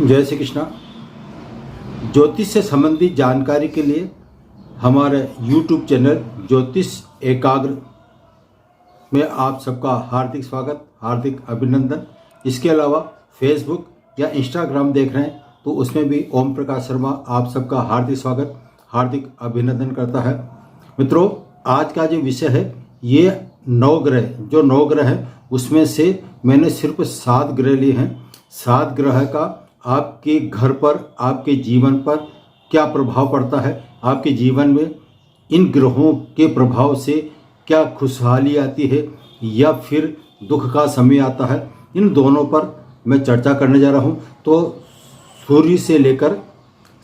जय श्री कृष्णा। ज्योतिष से संबंधित जानकारी के लिए हमारे YouTube चैनल ज्योतिष एकाग्र में आप सबका हार्दिक स्वागत, हार्दिक अभिनंदन। इसके अलावा फेसबुक या इंस्टाग्राम देख रहे हैं तो उसमें भी ओम प्रकाश शर्मा आप सबका हार्दिक स्वागत, हार्दिक अभिनंदन करता है। मित्रों, आज का जो विषय है ये नौ ग्रह हैं उसमें से मैंने सिर्फ 7 ग्रह लिए हैं। 7 ग्रह का आपके घर पर, आपके जीवन पर क्या प्रभाव पड़ता है, आपके जीवन में इन ग्रहों के प्रभाव से क्या खुशहाली आती है या फिर दुख का समय आता है, इन दोनों पर मैं चर्चा करने जा रहा हूं। तो सूर्य से लेकर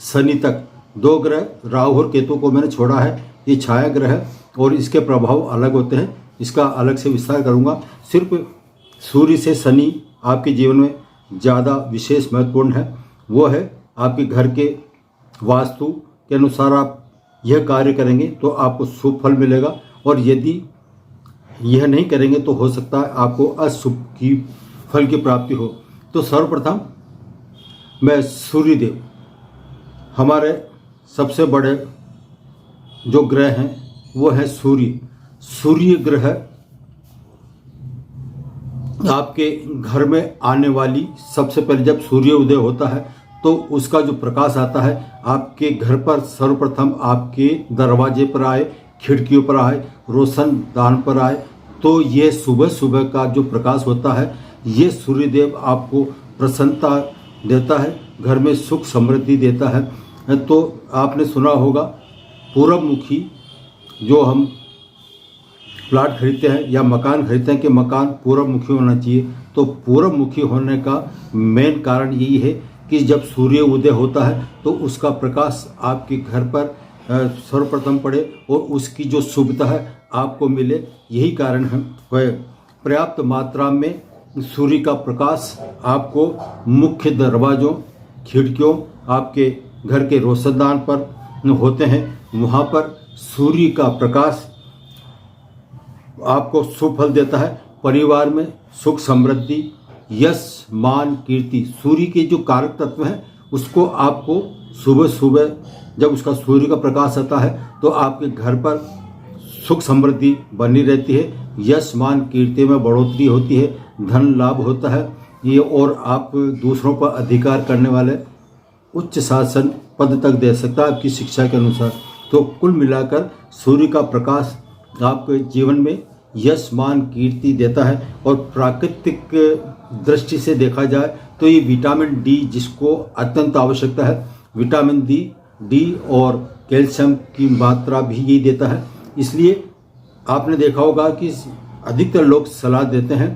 शनि तक 2 ग्रह राहु और केतु को मैंने छोड़ा है। ये छाया ग्रह है और इसके प्रभाव अलग होते हैं, इसका अलग से विस्तार करूंगा। सिर्फ सूर्य से शनि आपके जीवन में ज़्यादा विशेष महत्वपूर्ण है। वो है आपके घर के वास्तु के अनुसार आप यह कार्य करेंगे तो आपको शुभ फल मिलेगा, और यदि यह नहीं करेंगे तो हो सकता है आपको अशुभ की फल की प्राप्ति हो। तो सर्वप्रथम मैं सूर्यदेव, हमारे सबसे बड़े जो ग्रह हैं वो है सूर्य। सूर्य ग्रह आपके घर में आने वाली, सबसे पहले जब सूर्य उदय होता है तो उसका जो प्रकाश आता है आपके घर पर, सर्वप्रथम आपके दरवाजे पर आए, खिड़कियों पर आए, रोशनदान पर आए, तो ये सुबह सुबह का जो प्रकाश होता है ये सूर्यदेव आपको प्रसन्नता देता है, घर में सुख समृद्धि देता है। तो आपने सुना होगा पूरब मुखी जो हम प्लाट खरीदते हैं या मकान खरीदते हैं कि मकान पूरब मुखी होना चाहिए। तो पूरब मुखी होने का मेन कारण यही है कि जब सूर्य उदय होता है तो उसका प्रकाश आपके घर पर सर्वप्रथम पड़े और उसकी जो शुभता है आपको मिले। यही कारण है पर्याप्त मात्रा में सूर्य का प्रकाश आपको मुख्य दरवाज़ों, खिड़कियों, आपके घर के रोशनदान पर होते हैं। वहाँ पर सूर्य का प्रकाश आपको शुभ फल देता है। परिवार में सुख समृद्धि, यश, मान, कीर्ति, सूर्य के जो कारक तत्व हैं उसको आपको सुबह सुबह जब उसका सूर्य का प्रकाश आता है तो आपके घर पर सुख समृद्धि बनी रहती है, यश, मान, कीर्ति में बढ़ोतरी होती है, धन लाभ होता है ये, और आप दूसरों पर अधिकार करने वाले उच्च शासन पद तक दे सकता है आपकी शिक्षा के अनुसार। तो कुल मिलाकर सूर्य का प्रकाश आपके जीवन में यश, मान, कीर्ति देता है। और प्राकृतिक दृष्टि से देखा जाए तो ये विटामिन डी, जिसको अत्यंत आवश्यकता है, विटामिन डी और कैल्शियम की मात्रा भी यही देता है। इसलिए आपने देखा होगा कि अधिकतर लोग सलाह देते हैं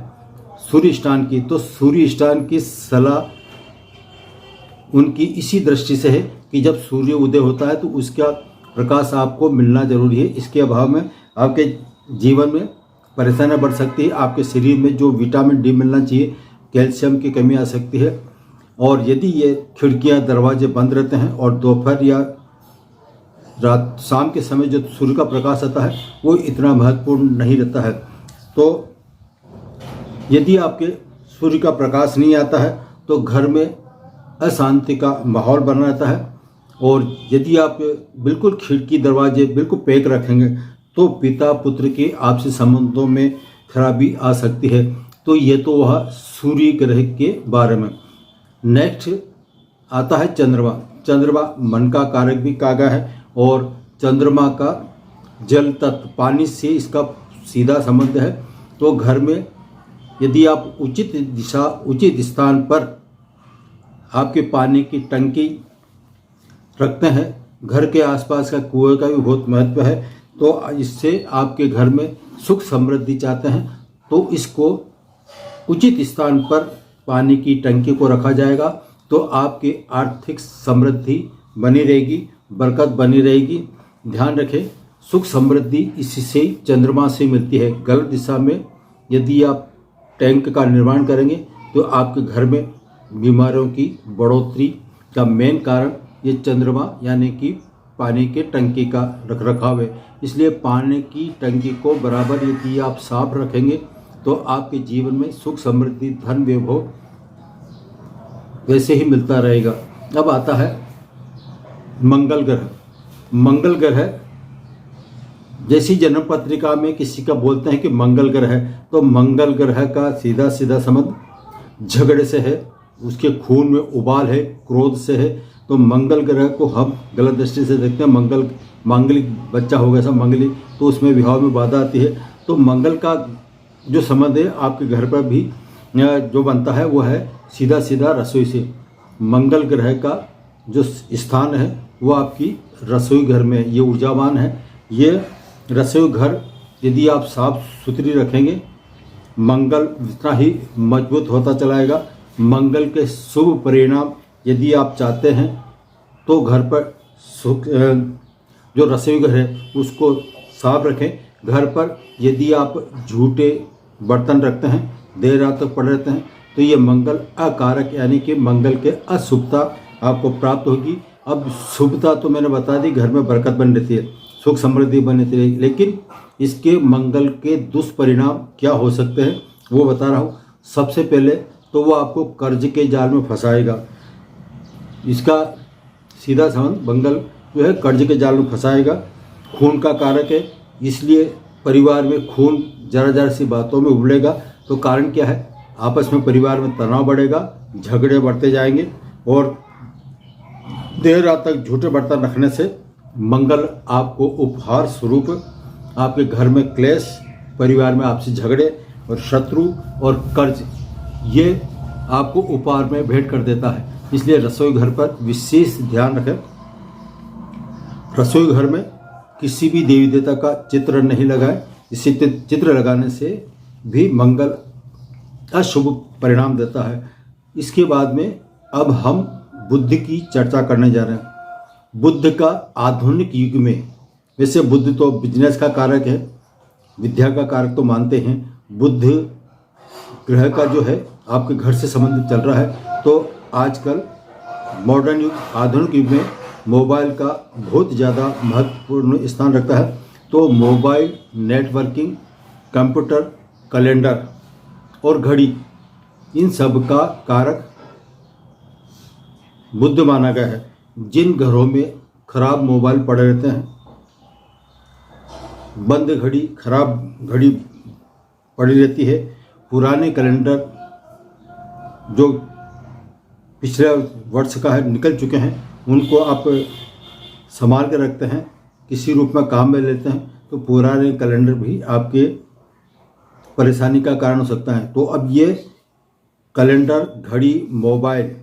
सूर्य स्नान की। तो सूर्य स्नान की सलाह उनकी इसी दृष्टि से है कि जब सूर्य उदय होता है तो उसका प्रकाश आपको मिलना जरूरी है। इसके अभाव में आपके जीवन में परेशानियां बढ़ सकती है, आपके शरीर में जो विटामिन डी मिलना चाहिए, कैल्शियम की कमी आ सकती है। और यदि ये खिड़कियां, दरवाजे बंद रहते हैं और दोपहर या रात, शाम के समय जो सूर्य का प्रकाश आता है वो इतना महत्वपूर्ण नहीं रहता है। तो यदि आपके सूर्य का प्रकाश नहीं आता है तो घर में अशांति का माहौल बना रहता है। और यदि आप बिल्कुल खिड़की, दरवाजे बिल्कुल पैक रखेंगे तो पिता पुत्र के आपसी संबंधों में खराबी आ सकती है। तो ये तो वह सूर्य ग्रह के बारे में। नेक्स्ट आता है चंद्रमा। चंद्रमा मन का कारक भी कागा है और चंद्रमा का जल तत्व, पानी से इसका सीधा संबंध है। तो घर में यदि आप उचित दिशा, उचित स्थान पर आपके पानी की टंकी रखते हैं, घर के आसपास का कुएं का भी बहुत महत्व है। तो इससे आपके घर में सुख समृद्धि चाहते हैं तो इसको उचित स्थान पर पानी की टंकी को रखा जाएगा तो आपकी आर्थिक समृद्धि बनी रहेगी, बरकत बनी रहेगी। ध्यान रखें, सुख समृद्धि इससे चंद्रमा से मिलती है। गलत दिशा में यदि आप टैंक का निर्माण करेंगे तो आपके घर में बीमारियों की बढ़ोतरी का मेन कारण ये चंद्रमा यानी कि पानी के टंकी का रखरखाव है। इसलिए पानी की टंकी को बराबर यदि आप साफ रखेंगे तो आपके जीवन में सुख समृद्धि, धन वैभव वैसे ही मिलता रहेगा। अब आता है मंगल ग्रह। मंगल ग्रह जैसी जन्म पत्रिका में किसी का बोलते हैं कि मंगल ग्रह है, तो मंगल ग्रह का सीधा सीधा संबंध झगड़े से है, उसके खून में उबाल है, क्रोध से है। तो मंगल ग्रह को हम गलत दृष्टि से देखते हैं। मांगलिक बच्चा होगा सब मंगलिक, तो उसमें विवाह में बाधा आती है। तो मंगल का जो संबंध है आपके घर पर भी जो बनता है वो है सीधा सीधा रसोई से। मंगल ग्रह का जो स्थान है वो आपकी रसोई घर में, ये ऊर्जावान है। ये रसोई घर यदि आप साफ सुथरी रखेंगे, मंगल जितना ही मजबूत होता चलाएगा। मंगल के शुभ परिणाम यदि आप चाहते हैं तो घर पर जो रसोई घर है उसको साफ रखें। घर पर यदि आप झूठे बर्तन रखते हैं, देर रात तक पड़े रहते हैं, तो ये मंगल अकारक यानी कि मंगल के अशुभता आपको प्राप्त होगी। अब शुभता तो मैंने बता दी, घर में बरकत बन रहती है, सुख समृद्धि बन रहती है, लेकिन इसके मंगल के दुष्परिणाम क्या हो सकते हैं वो बता रहा हूँ। सबसे पहले तो वो आपको कर्ज के जाल में फंसाएगा। इसका सीधा संबंध मंगल जो है कर्ज के जाल में फंसाएगा। खून का कारक है, इसलिए परिवार में खून जरा जरा सी बातों में उबलेगा। तो कारण क्या है, आपस में परिवार में तनाव बढ़ेगा, झगड़े बढ़ते जाएंगे और देर रात तक झूठे बर्तन रखने से मंगल आपको उपहार स्वरूप आपके घर में क्लेश, परिवार में आपसी झगड़े और शत्रु और कर्ज ये आपको उपहार में भेंट कर देता है। इसलिए रसोई घर पर विशेष ध्यान रखें। रसोई घर में किसी भी देवी देवता का चित्र नहीं लगाएं। इसी चित्र लगाने से भी मंगल अशुभ परिणाम देता है। इसके बाद में अब हम बुद्ध की चर्चा करने जा रहे हैं। बुद्ध का आधुनिक युग में, वैसे बुद्ध तो बिजनेस का कारक है, विद्या का कारक तो मानते हैं। बुद्ध ग्रह का जो है आपके घर से संबंधित चल रहा है। तो आजकल मॉडर्न युग, आधुनिक युग में मोबाइल का बहुत ज़्यादा महत्वपूर्ण स्थान रखता है। तो मोबाइल, नेटवर्किंग, कंप्यूटर, कैलेंडर और घड़ी, इन सब का कारक बुद्ध माना गया है। जिन घरों में खराब मोबाइल पड़े रहते हैं, बंद घड़ी, खराब घड़ी पड़ी रहती है, पुराने कैलेंडर जो पिछले वर्ष का है निकल चुके हैं, उनको आप संभाल के रखते हैं, किसी रूप में काम में लेते हैं, तो पुराने कैलेंडर भी आपके परेशानी का कारण हो सकता है। तो अब ये कैलेंडर, घड़ी, मोबाइल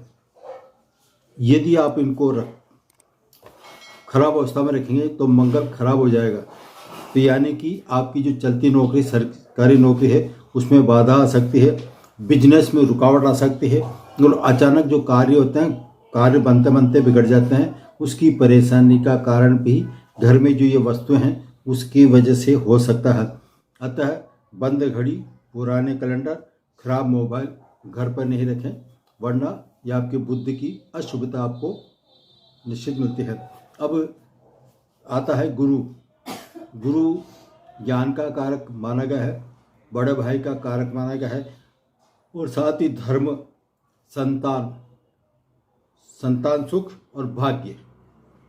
यदि आप इनको खराब अवस्था में रखेंगे तो मंगल खराब हो जाएगा। तो यानी कि आपकी जो चलती नौकरी, सरकारी नौकरी है, उसमें बाधा आ सकती है, बिजनेस में रुकावट आ सकती है, और अचानक जो कार्य होते हैं, कार्य बनते बनते बिगड़ जाते हैं, उसकी परेशानी का कारण भी घर में जो ये वस्तुएं हैं उसकी वजह से हो सकता है। अतः बंद घड़ी, पुराने कैलेंडर, खराब मोबाइल घर पर नहीं रखें, वरना यह आपके बुद्ध की अशुभता आपको निश्चित मिलती है। अब आता है गुरु। गुरु ज्ञान का कारक माना गया है, बड़े भाई का कारक माना गया है, और साथ ही धर्म, संतान सुख और भाग्य,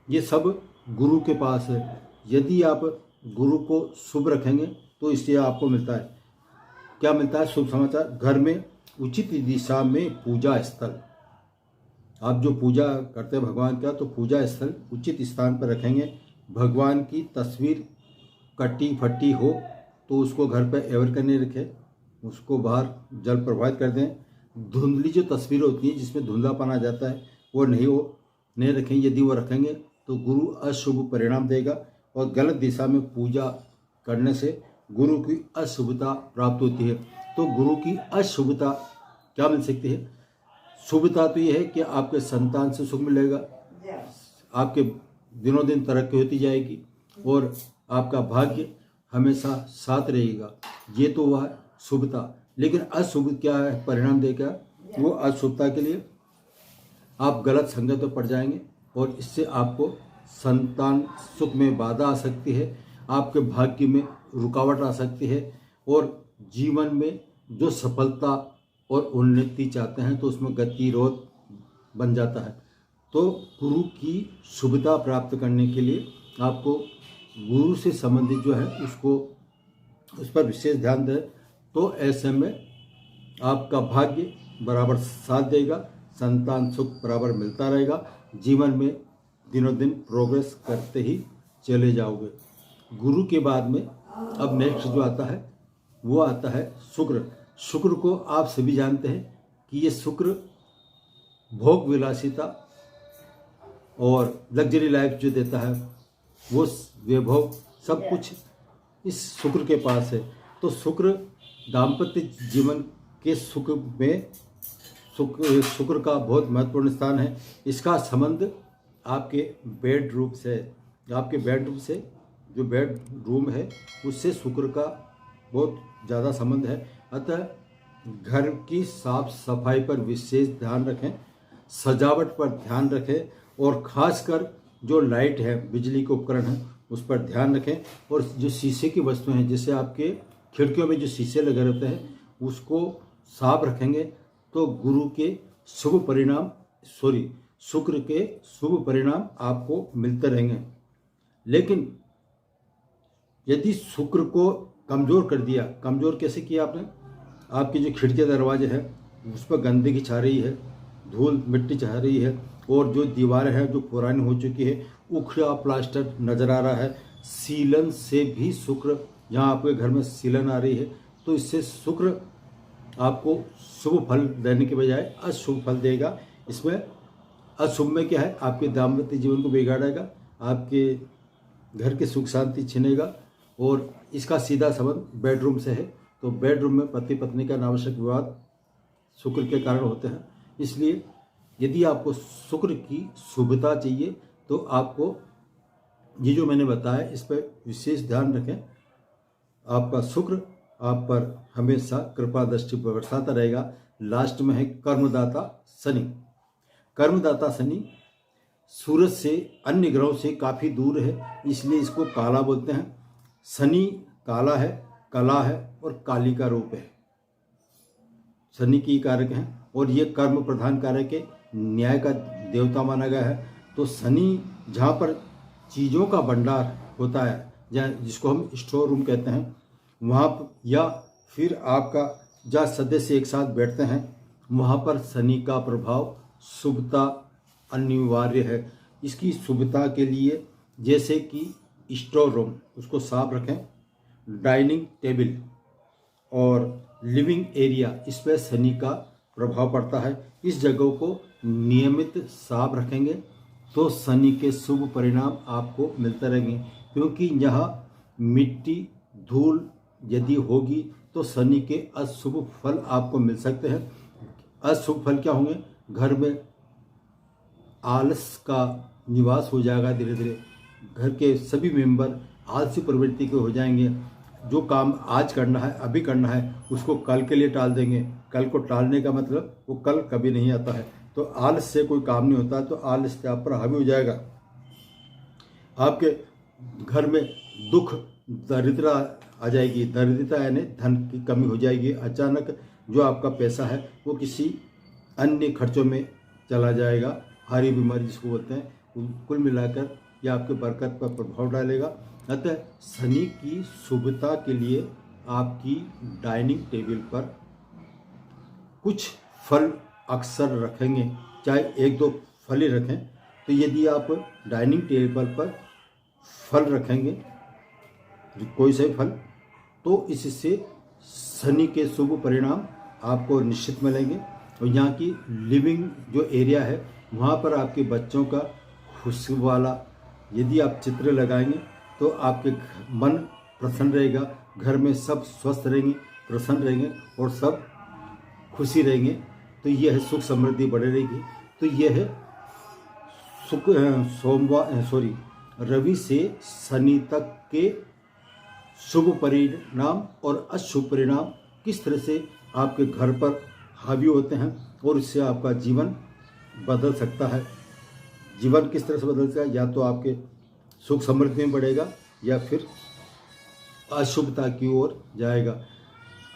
ये सब गुरु के पास है। यदि आप गुरु को शुभ रखेंगे तो इससे आपको मिलता है, क्या मिलता है? शुभ समाचार। घर में उचित दिशा में पूजा स्थल, आप जो पूजा करते हैं भगवान का, तो पूजा स्थल उचित स्थान पर रखेंगे। भगवान की तस्वीर कटी फटी हो तो उसको घर पर एवर करने रखें, उसको बाहर जल प्रवाहित कर दें। धुंधली जो तस्वीर होती है जिसमें धुंधलापन आ जाता है वो नहीं रखें। यदि वो रखेंगे तो गुरु अशुभ परिणाम देगा, और गलत दिशा में पूजा करने से गुरु की अशुभता प्राप्त होती है। तो गुरु की अशुभता क्या मिल सकती है? शुभता तो ये है कि आपके संतान से सुख मिलेगा, आपके दिनों दिन तरक्की होती जाएगी, और आपका भाग्य हमेशा साथ रहेगा। ये तो वह शुभता। लेकिन अशुभ क्या है, परिणाम देगा? वो अशुभता के लिए आप गलत संगत में पड़ जाएंगे, और इससे आपको संतान सुख में बाधा आ सकती है, आपके भाग्य में रुकावट आ सकती है, और जीवन में जो सफलता और उन्नति चाहते हैं तो उसमें गतिरोध बन जाता है। तो गुरु की शुभता प्राप्त करने के लिए आपको गुरु से संबंधित जो है उसको उस पर विशेष ध्यान दें, तो ऐसे में आपका भाग्य बराबर साथ देगा, संतान सुख बराबर मिलता रहेगा, जीवन में दिनों दिन प्रोग्रेस करते ही चले जाओगे। गुरु के बाद में अब नेक्स्ट जो आता है वो आता है शुक्र। शुक्र को आप सभी जानते हैं कि ये शुक्र भोग विलासिता और लग्जरी लाइफ जो देता है वो वैभव सब कुछ इस शुक्र के पास है। तो शुक्र दाम्पत्य जीवन के सुख में शुक्र का बहुत महत्वपूर्ण स्थान है। इसका संबंध आपके बेडरूम से, आपके बेडरूम से, जो बेडरूम है उससे शुक्र का बहुत ज़्यादा संबंध है। अतः घर की साफ सफाई पर विशेष ध्यान रखें, सजावट पर ध्यान रखें और ख़ासकर जो लाइट है, बिजली के उपकरण हैं उस पर ध्यान रखें। और जो शीशे की वस्तुएं हैं, जैसे आपके खिड़कियों में जो शीशे लगे रहते हैं उसको साफ रखेंगे तो गुरु के शुभ परिणाम शुक्र के शुभ परिणाम आपको मिलते रहेंगे। लेकिन यदि शुक्र को कमज़ोर कर दिया, कमज़ोर कैसे किया आपने, आपकी जो खिड़की दरवाजे हैं उस पर गंदगी छा रही है, धूल मिट्टी छा रही है और जो दीवारें हैं जो पुरानी हो चुकी है, उखड़ा प्लास्टर नज़र आ रहा है, सीलन से भी शुक्र, जहाँ आपके घर में सीलन आ रही है तो इससे शुक्र आपको शुभ फल देने के बजाय अशुभ फल देगा। इसमें अशुभ में क्या है, आपके दाम्पत्य जीवन को बिगाड़ेगा, आपके घर की सुख शांति छीनेगा और इसका सीधा संबंध बेडरूम से है। तो बेडरूम में पति पत्नी का अनावश्यक विवाद शुक्र के कारण होते हैं। इसलिए यदि आपको शुक्र की शुभता चाहिए तो आपको ये जो मैंने बताया इस पर विशेष ध्यान रखें। आपका शुक्र आप पर हमेशा कृपा दृष्टि बरसाता रहेगा। लास्ट में है कर्मदाता शनि। कर्मदाता शनि सूरज से, अन्य ग्रहों से काफ़ी दूर है, इसलिए इसको काला बोलते हैं। शनि काला है, कला है और काली का रूप है। शनि की कारक हैं और ये कर्म प्रधान कारक है, न्याय का देवता माना गया है। तो शनि जहाँ पर चीज़ों का भंडार होता है, जहाँ जिसको हम स्टोर रूम कहते हैं, वहाँ या फिर आपका जहाँ सदस्य एक साथ बैठते हैं वहाँ पर शनि का प्रभाव शुभता अनिवार्य है। इसकी शुभता के लिए जैसे कि स्टोर रूम उसको साफ रखें, डाइनिंग टेबल और लिविंग एरिया इस पर शनि का प्रभाव पड़ता है। इस जगह को नियमित साफ रखेंगे तो शनि के शुभ परिणाम आपको मिलते रहेंगे, क्योंकि यहाँ मिट्टी धूल यदि होगी तो शनि के अशुभ फल आपको मिल सकते हैं। अशुभ फल क्या होंगे, घर में आलस का निवास हो जाएगा, धीरे धीरे घर के सभी मेंबर आलसी प्रवृत्ति के हो जाएंगे। जो काम आज करना है, अभी करना है, उसको कल के लिए टाल देंगे। कल को टालने का मतलब वो कल कभी नहीं आता है। तो आलस से कोई काम नहीं होता, तो आलस आप पर हावी हो जाएगा। आपके घर में दुख दरिद्रता आ जाएगी, दरिद्रता यानी धन की कमी हो जाएगी। अचानक जो आपका पैसा है वो किसी अन्य खर्चों में चला जाएगा, हारी बीमारी जिसको बोलते हैं। कुल मिलाकर यह आपके बरकत पर प्रभाव डालेगा। अतः शनि की शुभता के लिए आपकी डाइनिंग टेबल पर कुछ फल अक्सर रखेंगे, चाहे एक दो फल ही रखें। तो यदि आप डाइनिंग टेबल पर फल रखेंगे, कोई से फल, तो इससे शनि के शुभ परिणाम आपको निश्चित मिलेंगे। और यहाँ की लिविंग जो एरिया है वहाँ पर आपके बच्चों का खुशी वाला यदि आप चित्र लगाएंगे तो आपके मन प्रसन्न रहेगा, घर में सब स्वस्थ रहेंगे, प्रसन्न रहेंगे और सब खुशी रहेंगे। तो यह है सुख समृद्धि बढ़े रहेगी। तो यह है रवि से शनि तक के शुभ परिणाम और अशुभ परिणाम किस तरह से आपके घर पर हावी होते हैं और इससे आपका जीवन बदल सकता है। जीवन किस तरह से बदल सकता है, या तो आपके सुख समृद्धि में बढ़ेगा या फिर अशुभता की ओर जाएगा।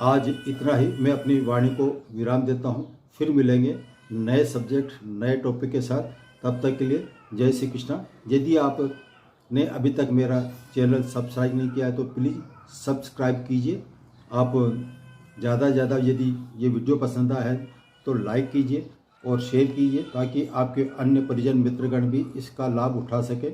आज इतना ही, मैं अपनी वाणी को विराम देता हूँ। फिर मिलेंगे नए सब्जेक्ट नए टॉपिक के साथ। तब तक के लिए जय श्री कृष्णा। यदि आपने अभी तक मेरा चैनल सब्सक्राइब नहीं किया है तो प्लीज़ सब्सक्राइब कीजिए। आप ज़्यादा से ज़्यादा यदि ये वीडियो पसंद आया है तो लाइक कीजिए और शेयर कीजिए ताकि आपके अन्य परिजन मित्रगण भी इसका लाभ उठा सके।